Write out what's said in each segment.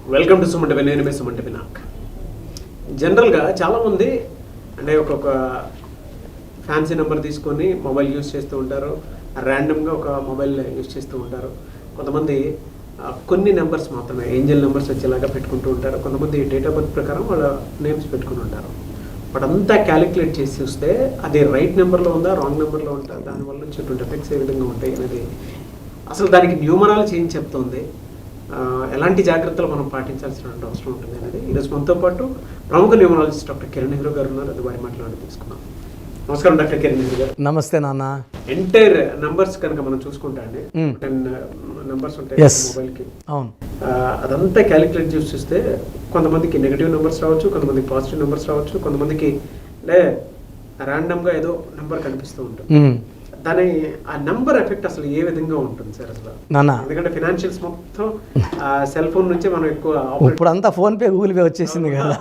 Welcome to సుమంట నేను సుమంట వినాక్. జనరల్గా చాలామంది అంటే ఒక్కొక్క ఫ్యాన్సీ నెంబర్ తీసుకొని మొబైల్ యూజ్ చేస్తూ ఉంటారు, ర్యాండమ్గా ఒక మొబైల్ యూజ్ చేస్తూ ఉంటారు. కొంతమంది కొన్ని నెంబర్స్ మాత్రమే ఏంజల్ నెంబర్స్ వచ్చేలాగా పెట్టుకుంటూ ఉంటారు. కొంతమంది డేట్ ఆఫ్ బర్త్ ప్రకారం వాళ్ళ నేమ్స్ పెట్టుకుని ఉంటారు. బట్ అంతా క్యాలిక్యులేట్ చేసి చూస్తే అది రైట్ నెంబర్లో ఉందా రాంగ్ నెంబర్లో ఉందా, దానివల్ల వచ్చేటువంటి ఎఫెక్ట్స్ ఏ విధంగా ఉంటాయి అనేది అసలు దానికి న్యూమరాలజీ ఏం చెప్తుంది, ఎలాంటి జాగ్రత్తలు మనం పాటించాల్సిన అవసరం ఉంటుంది అనేది ఈరోజు మనతో పాటు ప్రముఖ న్యూమరాలజిస్ట్ డాక్టర్ కిరణ్ నెహ్రూ గారు ఉన్నారు. అది వారి మాట్లాడి తీసుకున్నాం. నమస్కారం డాక్టర్ కిరణ్ నెహ్రూ గారు. నమస్తే నాన్న. ఎంటైర్ నంబర్స్ కనుక మనం చూసుకుంటా అండి 10 నంబర్స్ ఉంటాయి మొబైల్కి. అవును, అదంతా క్యాలిక్యులేట్ చేసి చూస్తే కొంతమందికి నెగిటివ్ నెంబర్స్ రావచ్చు, కొంతమందికి పాజిటివ్ నెంబర్స్ రావచ్చు, కొంతమందికి అంటే ర్యాండమ్గా ఏదో నెంబర్ కనిపిస్తూ ఉంటుంది. దాని ఆ నెంబర్ ఎఫెక్ట్ అసలు ఏ విధంగా ఉంటుంది సార్ అసలు? ఎందుకంటే ఫైనాన్షియల్స్ మొత్తం సెల్ ఫోన్ నుంచే మనం ఎక్కువ ఇప్పుడు అంతా ఫోన్పే గూగుల్ పే వచ్చేసింది కదా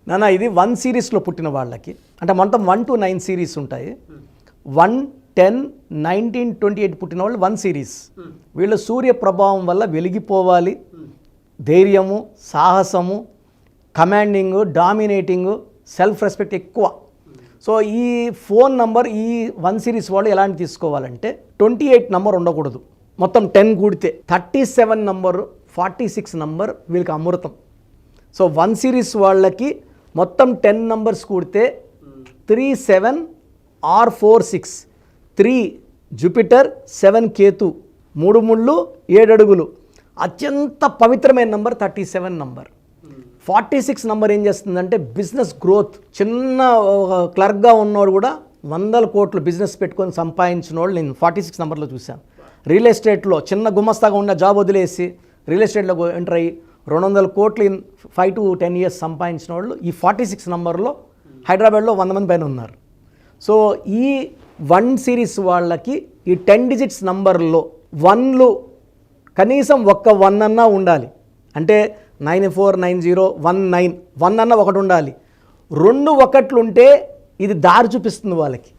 నాన్న. ఇది 1 సిరీస్లో పుట్టిన వాళ్ళకి అంటే మొత్తం 1 to 9 సిరీస్ ఉంటాయి. 1, 10, 19, 28 పుట్టిన వాళ్ళు 1 సిరీస్. వీళ్ళు సూర్య ప్రభావం వల్ల వెలిగిపోవాలి, ధైర్యము, సాహసము, కమాండింగ్, డామినేటింగ్, సెల్ఫ్ రెస్పెక్ట్ ఎక్కువ. సో ఈ ఫోన్ నంబర్ ఈ 1 సిరీస్ వాళ్ళు ఎలాంటి తీసుకోవాలంటే 28 నంబర్ ఉండకూడదు. మొత్తం 10 కూడితే 37 నంబర్, 46 నంబర్ వీళ్ళకి అమృతం. సో 1 సిరీస్ వాళ్ళకి మొత్తం 10 నంబర్స్ కూడితే 3, 7 or 4, 6, 3 జూపిటర్, 7 కేతు, 3 ముళ్ళు 7 అడుగులు. అత్యంత పవిత్రమైన నంబర్ 37 నంబర్. 46 నంబర్ ఏం చేస్తుందంటే బిజినెస్ గ్రోత్. చిన్న క్లర్క్గా ఉన్నవాడు కూడా 100 కోట్లు బిజినెస్ పెట్టుకొని సంపాదించిన వాళ్ళు నేను 46 నంబర్లో చూశాను. రియల్ ఎస్టేట్లో చిన్న గుమస్తాగా ఉన్న జాబ్ వదిలేసి రియల్ ఎస్టేట్లో ఎంటర్ అయ్యి 200 కోట్లు ఇన్ 5 to 10 years సంపాదించిన వాళ్ళు ఈ 46 నంబర్లో హైదరాబాద్లో 100 మంది పైన ఉన్నారు. సో ఈ 1 సిరీస్ వాళ్ళకి ఈ 10 digits నంబర్లో 1లు కనీసం ఒక్క 1 అన్నా ఉండాలి. అంటే 949019 1 అన్న ఒకటి ఉండాలి. 2 1లు ఉంటే ఇది దారి చూపిస్తుంది వాళ్ళకి.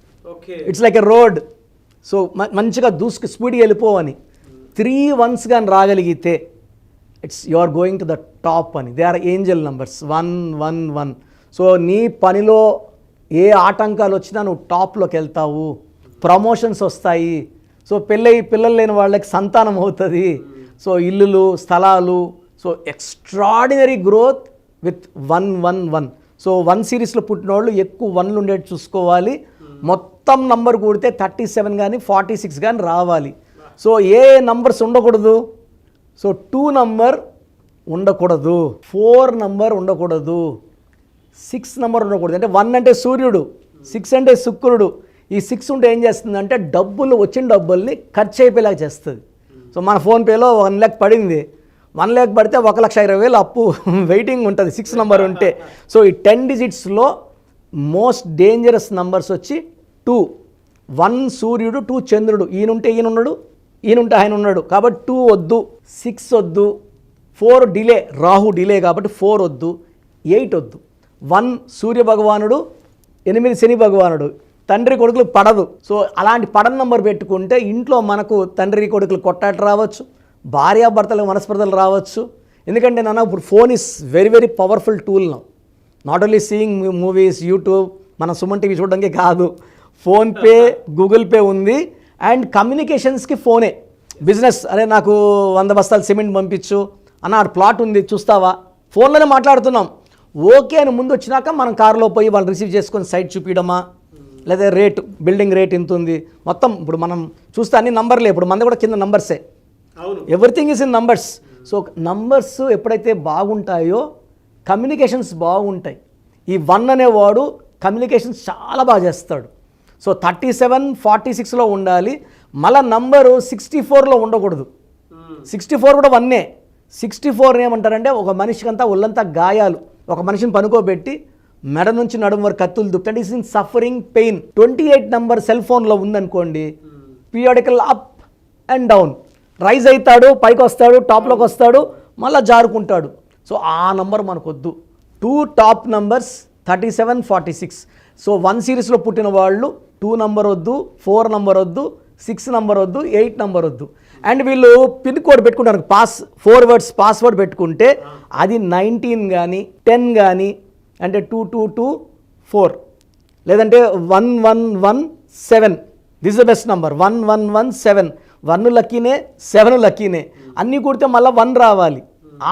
It's like a road. So మంచిగా దూసుకు స్పీడ్గా వెళ్ళిపోవని. 3 1s కానీ రాగలిగితే it's you are going to the top అని. They are angel numbers 1 1 1. So నీ పనిలో ఏ ఆటంకాలు వచ్చినా నువ్వు టాప్లోకి వెళ్తావు, ప్రమోషన్స్ వస్తాయి. సో పిల్లలు లేని వాళ్ళకి సంతానం అవుతుంది. సో ఇల్లులు, స్థలాలు. So extraordinary growth with 1 1 1. So 1 సిరీస్లో పుట్టిన వాళ్ళు ఎక్కువ 1లు ఉండేది చూసుకోవాలి. మొత్తం నంబర్ కూడితే 37 కానీ 46 కానీ రావాలి. సో ఏ నంబర్స్ ఉండకూడదు? సో 2 నంబర్ ఉండకూడదు, 4 నంబర్ ఉండకూడదు, 6 నంబర్ ఉండకూడదు. అంటే 1 అంటే సూర్యుడు, 6 అంటే శుక్రుడు. ఈ 6 ఉంటే ఏం చేస్తుందంటే వచ్చిన డబ్బుల్ని ఖర్చు అయిపోయేలాగా చేస్తుంది. సో మన ఫోన్పేలో 1 lakh పడింది, 1 lakh పడితే 1,20,000 అప్పు వెయిటింగ్ ఉంటుంది 6 నంబర్ ఉంటే. సో ఈ 10 digitsలో మోస్ట్ డేంజరస్ నంబర్స్ వచ్చి 2. 1 సూర్యుడు, 2 చంద్రుడు. ఈయనుంటే ఈయన ఉన్నాడు, ఈయనుంటే ఆయన ఉన్నాడు. కాబట్టి 2 వద్దు, 6 వద్దు, 4 డిలే, రాహు డిలే కాబట్టి 4 వద్దు, 8 వద్దు. 1 సూర్య భగవానుడు, 8 శని భగవానుడు. తండ్రి కొడుకులు పడదు. సో అలాంటి పడని నంబర్ పెట్టుకుంటే ఇంట్లో మనకు తండ్రి కొడుకులు కొట్టాట రావచ్చు, భార్యాభర్తలకు మనస్పర్ధలు రావచ్చు. ఎందుకంటే నాన్న ఇప్పుడు phone is very very powerful tool now. Not only seeing movies, YouTube, మన సుమన్ టీవీ చూడడానికి కాదు, ఫోన్పే, గూగుల్ పే ఉంది. అండ్ కమ్యూనికేషన్స్కి ఫోనే. బిజినెస్, అరే నాకు 100 బస్తాలు సిమెంట్ పంపించు అన్న, ప్లాట్ ఉంది చూస్తావా, ఫోన్లోనే మాట్లాడుతున్నాం. ఓకే అని ముందు వచ్చినాక మనం కారులో పోయి వాళ్ళు రిసీవ్ చేసుకొని సైట్ చూపించడమా, లేదా రేటు, బిల్డింగ్ రేట్ ఇంత ఉంది మొత్తం. ఇప్పుడు మనం చూస్తే అన్ని నంబర్లే, ఇప్పుడు మంది కూడా కింద నంబర్సే, everything is in numbers. So numbers ఎప్పుడైతే బాగుంటాయో కమ్యూనికేషన్స్ బాగుంటాయి. ఈ 1 అనేవాడు కమ్యూనికేషన్స్ చాలా బాగా చేస్తాడు. సో 37 46లో ఉండాలి. మళ్ళీ నంబరు 64లో ఉండకూడదు. 64 కూడా 1. 64 ఏమంటారంటే ఒక మనిషికి అంతా ఒళ్ళంతా గాయాలు, ఒక మనిషిని పనుకోబెట్టి మెడ నుంచి నడుము వరకు కత్తులు దుప్తండి, is in suffering pain. 28 number cell ఫోన్లో ఉందనుకోండి, periodical up and down, rise అవుతాడు, పైకి వస్తాడు, టాప్లోకి వస్తాడు, మళ్ళీ జారుకుంటాడు. సో ఆ నంబర్ మనకు వద్దు. 2 టాప్ నంబర్స్ 37 46. సో 1 సిరీస్లో పుట్టిన వాళ్ళు 2 నంబర్ వద్దు, 4 నంబర్ వద్దు, 6 నంబర్ వద్దు, 8 నంబర్ వద్దు. అండ్ వీళ్ళు పిన్ కోడ్ పెట్టుకుంటారు 4 words పాస్వర్డ్ పెట్టుకుంటే అది 19 కానీ 10 కానీ అంటే 2224 లేదంటే 1117. This the best number 1117. 1 లక్కీనే 7 లక్కీనే. అన్నీ కొడితే మళ్ళీ 1 రావాలి.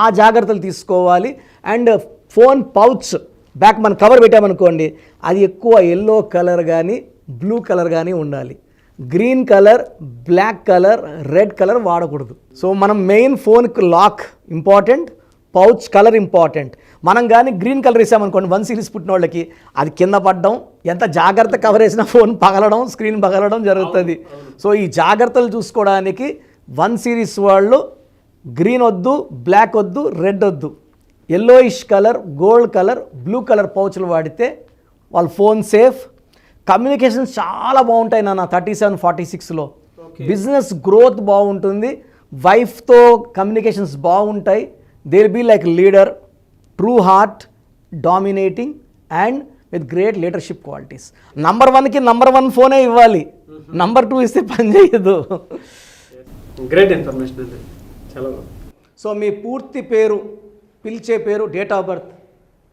ఆ జాగ్రత్తలు తీసుకోవాలి. అండ్ ఫోన్ పౌచ్ బ్యాక్ మనం కవర్ పెట్టామనుకోండి, అది ఎక్కువ ఎల్లో కలర్ కానీ బ్లూ కలర్ కానీ ఉండాలి. Green colour, black colour, red colour వాడకూడదు. సో మనం మెయిన్ ఫోన్కి lock important, pouch colour important. మనం కానీ గ్రీన్ కలర్ వేసామనుకోండి 1 series పుట్టిన వాళ్ళకి అది కింద పడడం, ఎంత జాగ్రత్త కవర్ వేసినా ఫోన్ పగలడం, స్క్రీన్ పగలడం జరుగుతుంది. సో ఈ జాగ్రత్తలు చూసుకోవడానికి 1 series వాళ్ళు గ్రీన్ వద్దు, బ్లాక్ వద్దు, రెడ్ వద్దు, yellowish colour, gold colour, blue colour పౌచ్లు వాడితే వాళ్ళ ఫోన్ సేఫ్. కమ్యూనికేషన్స్ చాలా బాగుంటాయి నాన్న 3746లో. బిజినెస్ గ్రోత్ బాగుంటుంది, వైఫ్తో కమ్యూనికేషన్స్ బాగుంటాయి. They will be like leader, true heart, dominating and with great leadership qualities. Number 1కి నంబర్ 1 ఫోనే ఇవ్వాలి, నంబర్ 2 ఇస్తే పని చేయదు. గ్రేట్ ఇన్ఫర్మేషన్ అండి, చాలా. సో మీ పూర్తి పేరు, పిలిచే పేరు, డేట్ ఆఫ్ బర్త్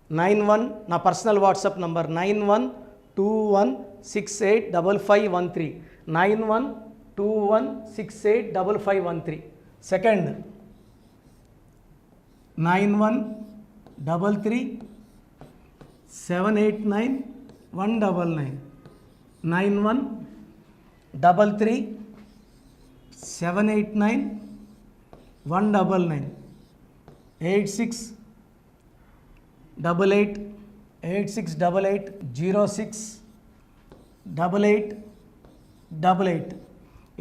91, నా పర్సనల్ వాట్సాప్ నంబర్ 9121685513, 9121685513. సెకండ్ 9133789199, 9133789199, 868886880688,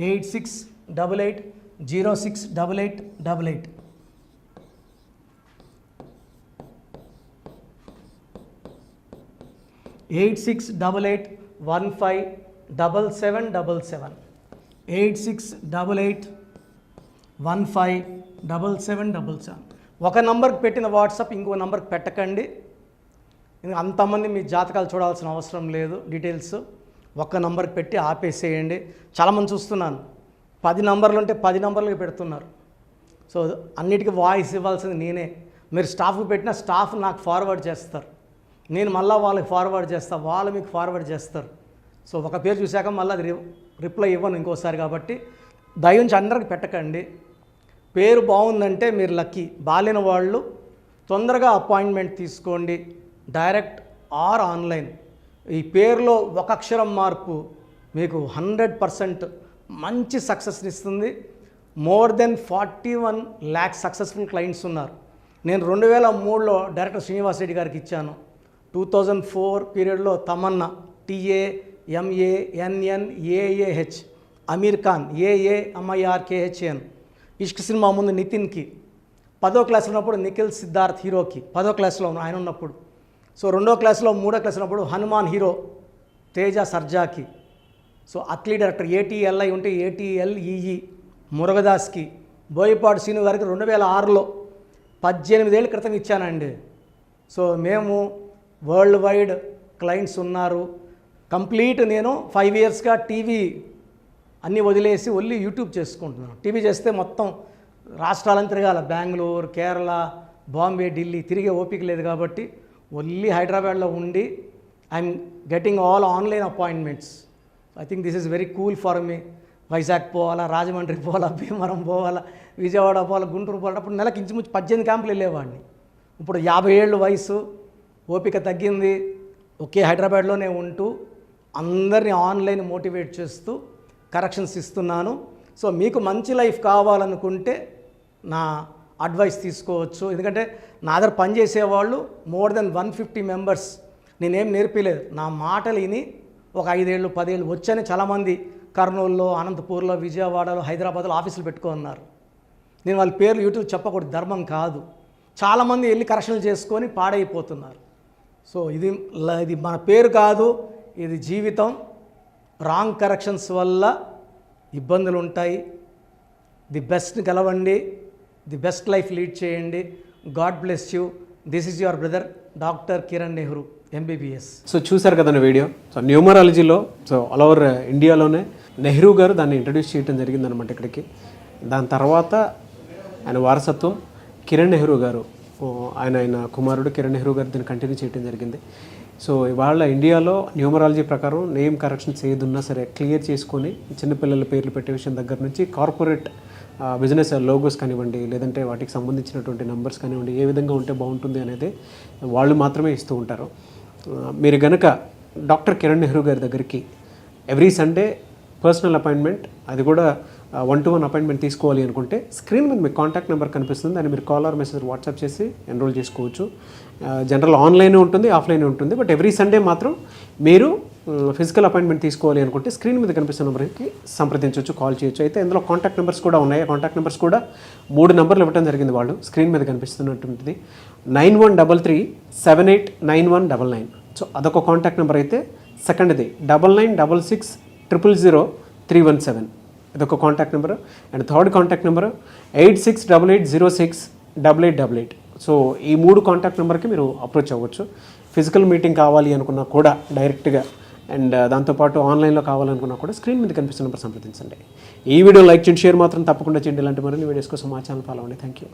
8688068888. 8688157777, 8688157777. ఒక నంబర్కి పెట్టిన వాట్సాప్ ఇంకో నంబర్కి పెట్టకండి. అంతమంది మీ జాతకాలు చూడాల్సిన అవసరం లేదు. డీటెయిల్స్ ఒక్క నంబర్కి పెట్టి ఆపేసేయండి. చాలామంది చూస్తున్నాను 10 నంబర్లు ఉంటే 10 నంబర్లకి పెడుతున్నారు. సో అన్నిటికీ వాయిస్ ఇవ్వాల్సింది నేనే. మీరు స్టాఫ్కి పెట్టిన స్టాఫ్ నాకు ఫార్వర్డ్ చేస్తారు, నేను మళ్ళీ వాళ్ళకి ఫార్వర్డ్ చేస్తాను, వాళ్ళు మీకు ఫార్వర్డ్ చేస్తారు. సో ఒక పేరు చూశాక మళ్ళీ అది రిప్లై ఇవ్వను ఇంకోసారి. కాబట్టి దయించి అందరికి పెట్టకండి. పేరు బాగుందంటే మీరు లక్కీ. బాలేని వాళ్ళు తొందరగా అపాయింట్మెంట్ తీసుకోండి, డైరెక్ట్ ఆర్ ఆన్లైన్. ఈ పేరులో ఒక అక్షరం మార్పు మీకు 100% మంచి సక్సెస్ని ఇస్తుంది. More than 41 lakhs successful clients ఉన్నారు. నేను 2003లో డైరెక్టర్ శ్రీనివాస్ రెడ్డి గారికి ఇచ్చాను. 2004 పీరియడ్లో తమన్నా, TAMANNAAH, అమీర్ ఖాన్, AAMIRKHN, ఇష్క్ సినిమా ముందు నితిన్కి, 10వ క్లాస్ ఉన్నప్పుడు నిఖిల్ సిద్ధార్థ్ హీరోకి, 10వ క్లాస్లో ఆయన ఉన్నప్పుడు. సో 2వ క్లాస్లో 3వ క్లాస్ ఉన్నప్పుడు హనుమాన్ హీరో తేజ సర్జాకి. సో అథ్లీట్ డైరెక్టర్ ATLI ఉంటే ATLEE మురుగదాస్కి, బోయపాడు సీను గారికి 2006లో 18 ఏళ్ళ క్రితం ఇచ్చానండి. సో మేము వరల్డ్ వైడ్ క్లయింట్స్ ఉన్నారు. కంప్లీట్ నేను 5 yearsగా టీవీ అన్నీ వదిలేసి ఓన్లీ యూట్యూబ్ చేసుకుంటున్నాను. టీవీ చేస్తే మొత్తం రాష్ట్రాలను తిరగాల, బెంగళూరు, కేరళ, బాంబే, ఢిల్లీ తిరిగే ఓపిక లేదు. కాబట్టి ఓన్లీ హైదరాబాద్లో ఉండి I'm getting all online appointments. I think this is very cool for me. Vizag పోవాలా, రాజమండ్రి పోవాలా, భీమవరం పోవాలా, విజయవాడ పోవాలా, గుంటూరు పోవాలా. అప్పుడు నెలకి ఇంచుమించు 18 క్యాంపులు వెళ్ళేవాడిని. ఇప్పుడు 50 ఏళ్ళు వయసు, ఓపిక తగ్గింది. ఒకే హైదరాబాద్లోనే ఉంటూ అందరినీ ఆన్లైన్ మోటివేట్ చేస్తూ కరెక్షన్స్ ఇస్తున్నాను. సో మీకు మంచి లైఫ్ కావాలనుకుంటే నా అడ్వైస్ తీసుకోవచ్చు. ఎందుకంటే నా దగ్గర పనిచేసేవాళ్ళు మోర్ దెన్ 150 మెంబర్స్. నేనేం నేర్పిలేదు, నా మాటలు విని ఒక 5 ఏళ్ళు 10 ఏళ్ళు వచ్చని చాలామంది కర్నూలులో, అనంతపూర్లో, విజయవాడలో, హైదరాబాద్లో ఆఫీసులు పెట్టుకున్నారు. నేను వాళ్ళ పేర్లు యూట్యూబ్ చెప్పకూడదు, ధర్మం కాదు. చాలామంది వెళ్ళి కరెక్షన్లు చేసుకొని పాడైపోతున్నారు. సో ఇది మన పేరు కాదు, ఇది జీవితం. రాంగ్ కరెక్షన్స్ వల్ల ఇబ్బందులు ఉంటాయి. ది బెస్ట్ గెలవండి, ది బెస్ట్ లైఫ్ లీడ్ చేయండి. God bless you. This is your brother doctor Kiran Nehru, MBBS. So చూసారు కదండి వీడియో. సో న్యూమరాలజీలో సో ఆల్ ఓవర్ ఇండియాలోనే నెహ్రూ గారు దాన్ని ఇంట్రడ్యూస్ చేయడం జరిగిందనమాట ఇక్కడికి. దాని తర్వాత ఆయన వారసత్వం కిరణ్ నెహ్రూ గారు, ఆయన కుమారుడు కిరణ్ నెహ్రూ గారు దీన్ని కంటిన్యూ చేయడం జరిగింది. సో ఇవాళ ఇండియాలో న్యూమరాలజీ ప్రకారం నేమ్ కరెక్షన్స్ ఏదున్నా సరే క్లియర్ చేసుకొని చిన్నపిల్లల పేర్లు పెట్టే విషయం దగ్గర నుంచి కార్పొరేట్ బిజినెస్ లోగోస్ కానివ్వండి, లేదంటే వాటికి సంబంధించినటువంటి నంబర్స్ కానివ్వండి, ఏ విధంగా ఉంటే బాగుంటుంది అనేది వాళ్ళు మాత్రమే ఇస్తూ ఉంటారు. మీరు గనక డాక్టర్ కిరణ్ నెహ్రూ గారి దగ్గరికి ఎవ్రీ సండే పర్సనల్ అపాయింట్మెంట్, అది కూడా 1-to-1 అపాయింట్మెంట్ తీసుకోవాలి అనుకుంటే స్క్రీన్ మీద మీకు కాంటాక్ట్ నెంబర్ కనిపిస్తుంది, దాన్ని మీరు కాల్ ఆర్ మెసేజ్ వాట్సాప్ చేసి ఎన్రోల్ చేసుకోవచ్చు. జనరల్ ఆన్లైన్ ఉంటుంది, ఆఫ్లైన్ ఉంటుంది, బట్ ఎవ్రీ సండే మాత్రం మీరు ఫిజికల్ అపాయింట్మెంట్ తీసుకోవాలి అనుకుంటే స్క్రీన్ మీద కనిపిస్తున్న నెంబర్కి సంప్రదించవచ్చు, కాల్ చేయొచ్చు. అయితే ఇందులో కాంటాక్ట్ నెంబర్స్ కూడా ఉన్నాయి. కాంటాక్ట్ నెంబర్స్ కూడా 3 నెంబర్లు ఇవ్వడం జరిగింది వాళ్ళు, స్క్రీన్ మీద కనిపిస్తున్నటువంటిది 9133789199. సో అదొక కాంటాక్ట్ నెంబర్ అయితే, సెకండ్ది 9966000317, ఇదొక contact number. And third contact number 8688068888. So ఈ 3 కాంటాక్ట్ నెంబర్కి మీరు అప్రోచ్ అవ్వచ్చు. ఫిజికల్ మీటింగ్ కావాలి అనుకున్నా కూడా డైరెక్ట్గా, అండ్ దాంతోపాటు ఆన్లైన్లో కావాలనుకున్నా కూడా స్క్రీన్ మీద కనిపిస్తున్న నెంబర్ సంప్రదించండి. ఈ వీడియో లైక్ చేయండి, షేర్ మాత్రం తప్పకుండా చేయండి. ఇలాంటి మరిన్ని వీడియోస్ కోసం మా ఛానల్ ఫాలో అవ్వండి. Thank you.